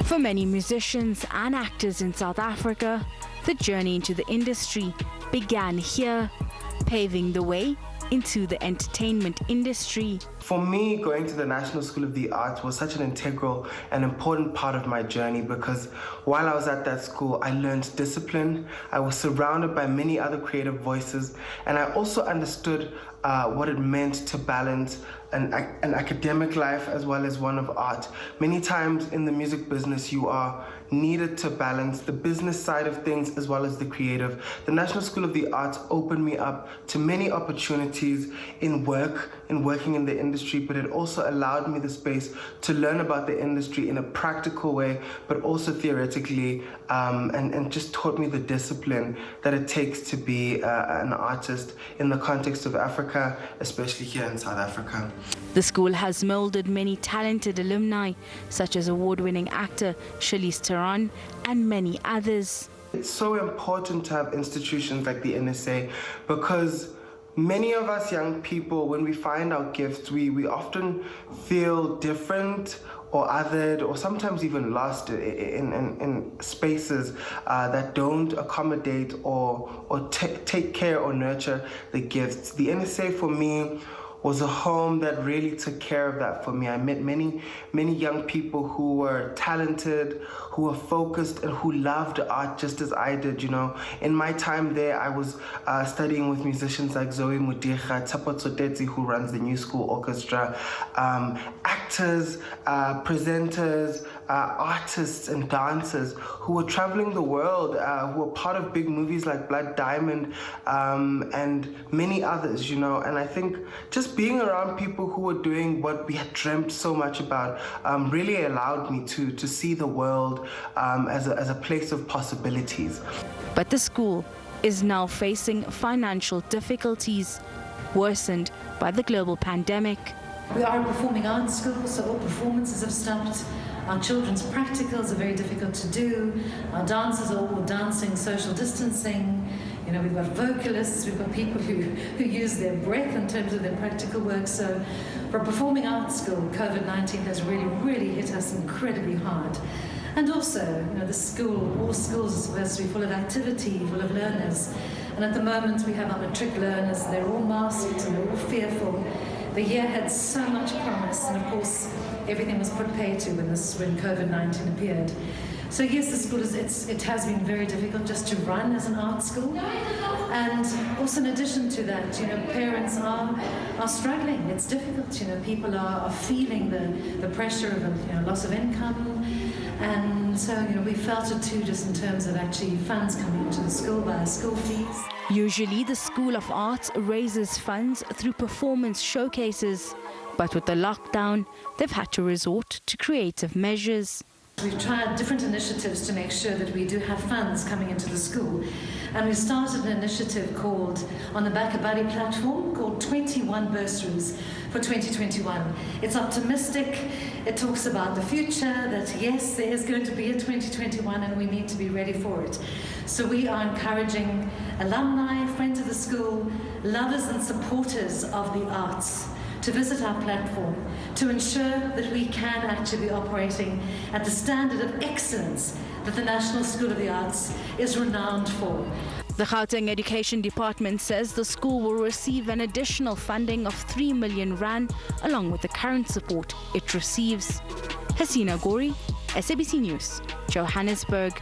For many musicians and actors in South Africa, the journey into the industry began here, paving the way into the entertainment industry. For me, going to the National School of the Arts was such an integral and important part of my journey because while I was at that school, I learned discipline, I was surrounded by many other creative voices, and I also understood what it meant to balance an academic life as well as one of art. Many times in the music business, you are needed to balance the business side of things as well as the creative. The National School of the Arts opened me up to many opportunities in working in the industry, but it also allowed me the space to learn about the industry in a practical way, but also theoretically, and just taught me the discipline that it takes to be an artist in the context of Africa, especially here in South Africa. The school has molded many talented alumni, such as award-winning actor Charlize Theron and many others. It's so important to have institutions like the NSA because many of us young people, when we find our gifts, we often feel different or othered or sometimes even lost in spaces that don't accommodate or take care or nurture the gifts. The NSA for me was a home that really took care of that for me. I met many young people who were talented, who were focused, and who loved art just as I did, you know. In my time there, I was studying with musicians like Zoe Mudicha, Tsapo Tsotetsi, who runs the New School Orchestra, actors, presenters, artists and dancers who were traveling the world, who were part of big movies like Blood Diamond, and many others, you know. And I think just being around people who were doing what we had dreamt so much about really allowed me to see the world as a place of possibilities. But the school is now facing financial difficulties, worsened by the global pandemic. We are a performing arts school, so all performances have stopped. Our children's practicals are very difficult to do. Our dancers are all dancing, social distancing. You know, we've got vocalists, we've got people who use their breath in terms of their practical work. So for a performing arts school, COVID-19 has really hit us incredibly hard. And also, you know, the school, all schools are supposed to be full of activity, full of learners. And at the moment we have our matric learners, they're all masked and they're all fearful. The year had so much promise, and of course everything was put pay to when COVID-19 appeared. So yes, the school it has been very difficult just to run as an art school. And also in addition to that, you know, parents are struggling. It's difficult, you know, people are feeling the pressure of loss of income. And so, you know, we felt it too just in terms of actually funds coming into the school via school fees. Usually the School of Arts raises funds through performance showcases, but with the lockdown, they've had to resort to creative measures. We've tried different initiatives to make sure that we do have funds coming into the school. And we started an initiative called, on the Back a Buddy platform, called 21 Bursaries for 2021. It's optimistic. It talks about the future, that yes, there is going to be a 2021 and we need to be ready for it. So we are encouraging alumni, friends of the school, lovers and supporters of the arts to visit our platform to ensure that we can actually be operating at the standard of excellence that the National School of the Arts is renowned for. The Gauteng Education Department says the school will receive an additional funding of 3 million rand along with the current support it receives. Hasina Gori, SABC News, Johannesburg.